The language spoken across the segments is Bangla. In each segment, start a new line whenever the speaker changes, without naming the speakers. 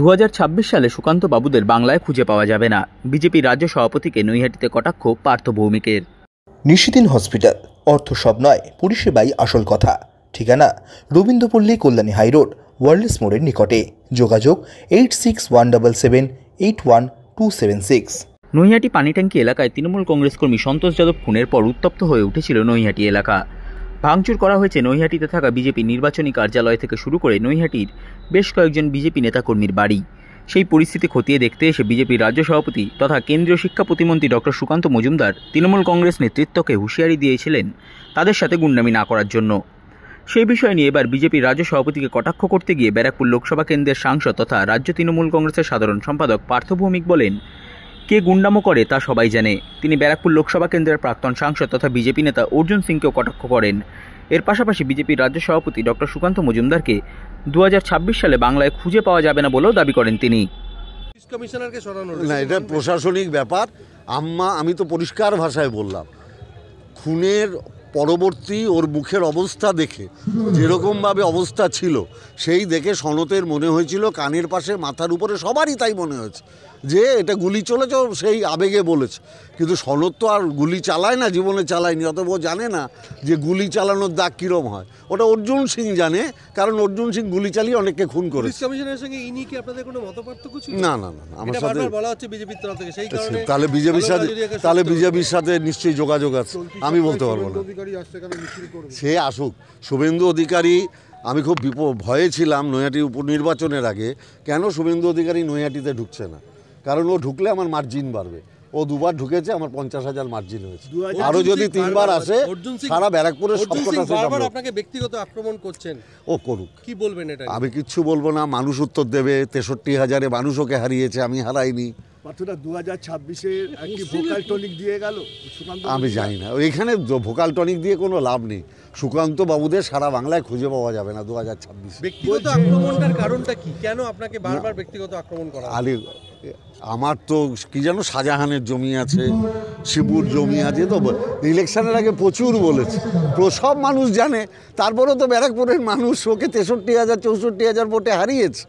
2026 সালে সুকান্ত বাবুদের বাংলায় খুঁজে পাওয়া যাবে না। বিজেপির রাজ্য সভাপতিকে নৈহাটিতে কটাক্ষ পার্থ ভৌমিকের।
নিশিদিন হসপিটাল, অর্থ সব নয়, পরিষেবাই আসল কথা। ঠিকানা রবীন্দ্রপল্লী, কল্যাণী হাইরোড, ওয়ার্ল্ডস মোড়ের নিকটে। যোগাযোগ 8617781276।
নৈহাটি পানিট্যাঙ্কি এলাকায় তৃণমূল কংগ্রেস কর্মী সন্তোষ যাদব খুনের পর উত্তপ্ত হয়ে উঠেছিল নৈহাটি এলাকা। ভাঙচুর করা হয়েছে নৈহাটিতে থাকা বিজেপি নির্বাচনী কার্যালয় থেকে শুরু করে নৈহাটির বেশ কয়েকজন বিজেপি নেতাকর্মীর বাড়ি। সেই পরিস্থিতি খতিয়ে দেখতে এসে বিজেপির রাজ্য সভাপতি তথা কেন্দ্রীয় শিক্ষা প্রতিমন্ত্রী ডক্টর সুকান্ত মজুমদার তৃণমূল কংগ্রেস নেতৃত্বকে হুঁশিয়ারি দিয়েছিলেন তাদের সাথে গুন্ডামি না করার জন্য। সেই বিষয় নিয়ে এবার বিজেপির রাজ্য সভাপতিকে কটাক্ষ করতে গিয়ে ব্যারাকপুর লোকসভা কেন্দ্রের সাংসদ তথা রাজ্য তৃণমূল কংগ্রেসের সাধারণ সম্পাদক পার্থ ভৌমিক বলেন, কে গুন্ডামো করে তা সবাই জানে। তিনি ব্যারাকপুর লোকসভা কেন্দ্রের প্রাক্তন সাংসদ তথা বিজেপি নেতা অর্জুন সিংকেও কটাক্ষ করেন। এর পাশাপাশি বিজেপির রাজ্য সভাপতি ডক্টর সুকান্ত মজুমদারকে 2026 সালে বাংলায় খুঁজে পাওয়া যাবে না বলেও দাবি করেন তিনি।
না, এটা প্রশাসনিক ব্যাপার। আমি তো পরিষ্কার ভাষায় বললাম, খুনের পরবর্তী ওর মুখের অবস্থা দেখে যেরকমভাবে অবস্থা ছিল সেই দেখে সনতের মনে হয়েছিল কানের পাশে, মাথার উপরে, সবারই তাই মনে হয়েছে যে এটা গুলি চলেছে, সেই আবেগে বলেছে। কিন্তু সনদ তো আর গুলি চালায় না, জীবনে চালায়নি, অতএব ও জানে না যে গুলি চালানোর দাগ কীরকম হয়। ওটা অর্জুন সিং জানে, কারণ অর্জুন সিং গুলি চালিয়ে অনেককে খুন করেছে। না না না, আমার সাথে তাহলে বিজেপির সাথে নিশ্চয়ই যোগাযোগ আছে, আমি বলতে পারবো না। সে আসুক, শুভেন্দু অধিকারী, আমি খুব ভয়ে ছিলাম নৈহাটি উপনির্বাচনের আগে, কেন শুভেন্দু অধিকারী নৈহাটিতে ঢুকছে না, কারণ ও ঢুকলে আমার মার্জিন বাড়বে। ও দুবার ঢুকেছে, আমার 50,000 মার্জিন হয়েছে। আরো যদি 3বার আসে, সারা ব্যারাকপুরের সবকটা
আপনাকে ব্যক্তিগত আক্রমণ করছেন,
ও করুক,
কি বলবেন এটা?
আমি কিচ্ছু বলবো না, মানুষ উত্তর দেবে। 63,000 মানুষ ওকে হারিয়েছে, আমি হারাইনি।
2026-এর কি ভোকাল টনিক দিয়ে গেল?
আমি জানি না, এখানে ভোকাল টনিক দিয়ে কোনো লাভ নেই। সুকান্ত বাবুদের সারা বাংলায় খুঁজে পাওয়া যাবে না 2026।
ব্যক্তিগত আক্রমণটার কারণটা কি? কেন আপনাকে বারবার ব্যক্তিগত আক্রমণ করা?
আমার তো কি জানো, শাহজাহানের জমি আছে, শিবুর জমি আছে, তো ইলেকশনের আগে প্রচুর বলেছে, সব মানুষ জানে। তারপরেও তো ব্যারাকপুরের মানুষ ওকে 63,000 64,000 ভোটে হারিয়েছে।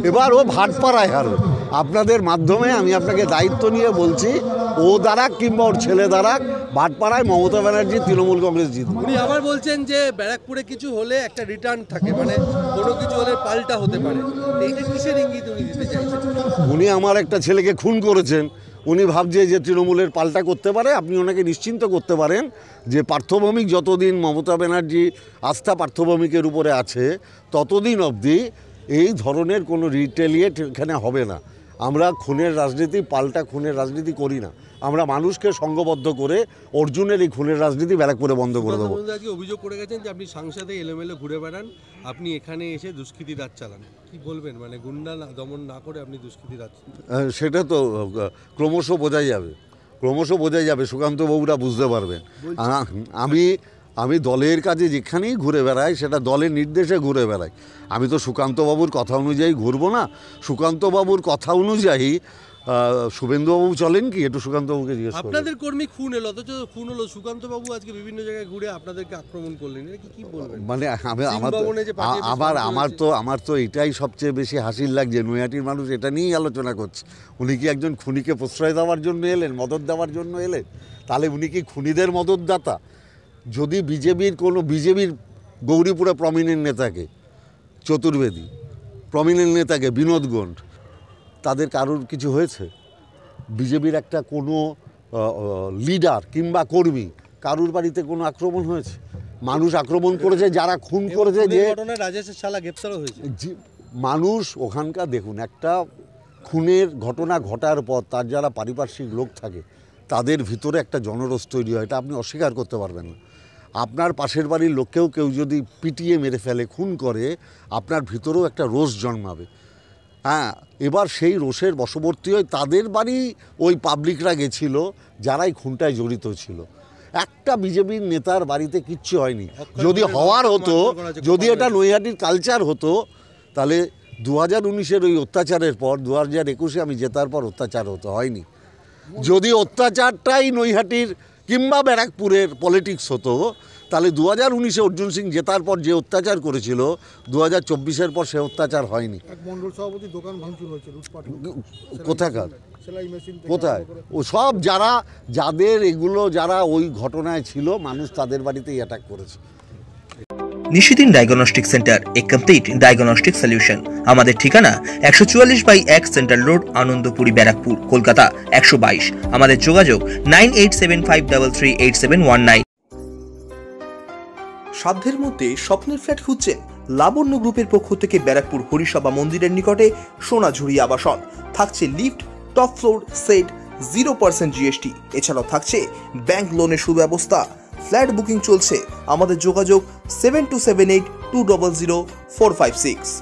এবার ও ভাটপাড়ায় হারবে। আপনাদের মাধ্যমে আমি আপনাকে দায়িত্ব নিয়ে বলছি, ও দাঁড়াক কিংবা ওর ছেলে দাঁড়াক, ভাটপাড়ায় মমতা ব্যানার্জি তৃণমূল কংগ্রেস জিতবে।
উনি আবার বলছেন যে ব্যারাকপুরে কিছু হলে একটা রিটার্ন থাকে, মানে কোনো কিছু হলে পাল্টা হতে পারে। এইটা কিসের ইঙ্গিত উনি দিতে চাইছেন?
উনি আমার একটা ছেলেকে খুন করেছেন, উনি ভাবছে যে তৃণমূলের পাল্টা করতে পারে। আপনি ওনাকে নিশ্চিন্ত করতে পারেন যে পার্থ ভৌমিক যতদিন মমতা ব্যানার্জি আস্থা পার্থ ভৌমিকের উপরে আছে, ততদিন অবধি এই ধরনের কোনো রিটেলিয়েট এখানে হবে না। আমরা খুনের রাজনীতি, পাল্টা খুনের রাজনীতি করি না। আমরা মানুষকে সংঘবদ্ধ করে অর্জুনের এই খুনের রাজনীতি ব্যারাকপুরে বন্ধ করে দেবো।
অভিযোগ করে গেছেন যে আপনি সংসদে এলোমেলো ঘুরে বেড়ান, আপনি এখানে এসে দুষ্কৃতি রাজ চালান, কি বলবেন? মানে গুন্ডা দমন না করে আপনি দুষ্কৃতি রাজ?
সেটা তো ক্রমশ বোঝাই যাবে, সুকান্ত বাবুরা বুঝতে পারবেন। আমি দলের কাজে যেখানেই ঘুরে বেড়াই, সেটা দলের নির্দেশে ঘুরে বেড়াই। আমি তো সুকান্তবাবুর কথা অনুযায়ী ঘুরবো না। সুকান্তবাবুর কথা অনুযায়ী শুভেন্দুবাবু চলেন কি? একটু সুকান্তবাবুকে জিজ্ঞেস করুন।
আপনাদের কর্মী খুন হলো, অথচ খুন হলো সুকান্তবাবু আজকে বিভিন্ন জায়গায় ঘুরে আপনাদেরকে আক্রমণ করলেন, এটা কি বলবেন?
মানে আমার তো এটাই সবচেয়ে বেশি হাসির লাগছে, নৈহাটির মানুষ এটা নিয়েই আলোচনা করছে। উনি কি একজন খুনিকে প্রশ্রয় দেওয়ার জন্য এলেন, মদত দেওয়ার জন্য এলেন? তাহলে উনি কি খুনিদের মদতদাতা? যদি বিজেপির গৌরীপুরে প্রমিনেন্ট নেতাকে, চতুর্বেদী প্রমিনেন্ট নেতাকে, বিনোদ গন্ড, তাদের কারোর কিছু হয়েছে? বিজেপির একটা কোনো লিডার কিংবা কর্মী কারুর বাড়িতে কোনো আক্রমণ হয়েছে? মানুষ আক্রমণ করেছে, যারা খুন করেছে, যে
রাজেশের শালা গ্রেপ্তারও হয়েছে।
মানুষ ওখানকার, দেখুন, একটা খুনের ঘটনা ঘটার পর তার যারা পারিপার্শ্বিক লোক থাকে তাদের ভিতরে একটা জনরোষ তৈরি হয়, এটা আপনি অস্বীকার করতে পারবেন না। আপনার পাশের বাড়ির লোককেও কেউ যদি পিটিয়ে মেরে ফেলে, খুন করে, আপনার ভিতরেও একটা রোষ জন্মাবে। হ্যাঁ, এবার সেই রোষের বশবর্তী হয়ে তাদের বাড়ি ওই পাবলিকরা গেছিল যারাই খুনটায় জড়িত ছিল। একটা বিজেপির নেতার বাড়িতে কিচ্ছু হয়নি। যদি হওয়ার হতো, যদি এটা নৈহাটির কালচার হতো, তাহলে 2019-এর ওই অত্যাচারের পর 2021-এ আমি জেতার পর অত্যাচার হয়নি। যদি অত্যাচারটাই নৈহাটির কিংবা ব্যারাকপুরের পলিটিক্স হতো, তাহলে 2019-এ অর্জুন সিং জেতার পর যে অত্যাচার করেছিল 2024-এর পর সে অত্যাচার হয়নি।
এক মন্ডল সভাপতি দোকান ভাঙচুর হয়েছে লুটপাট,
কোথাকার
সেলাই মেশিন থেকে
কোথায়?
আরম্ভ করে-
ও সব যাদের এগুলো যারা ওই ঘটনায় ছিল, মানুষ তাদের বাড়িতেই অ্যাটাক করেছে।
নিশিদিন ডায়াগনস্টিক সেন্টার, এ কমপ্লিট ডায়াগনস্টিক সলিউশন। আমাদের ঠিকানা 144/1 সেন্ট্রাল রোড, আনন্দপুরি, ব্যারাকপুর, কলকাতা 122। আমাদের যোগাযোগ 9875338719। সাধ্যের মধ্যে স্বপ্নের ফ্ল্যাট খুঁজছেন? লাবণ্য গ্রুপের পক্ষ থেকে ব্যারাকপুর হরিসভা মন্দিরের নিকটে সোনাঝুরি আবাসন। থাকছে lift, top floor, set, 0% GST। এছাড়াও থাকছে ব্যাংক লোনের সুব্যবস্থা। ফ্ল্যাট বুকিং চলছে। আমাদের যোগাযোগ 7278200456।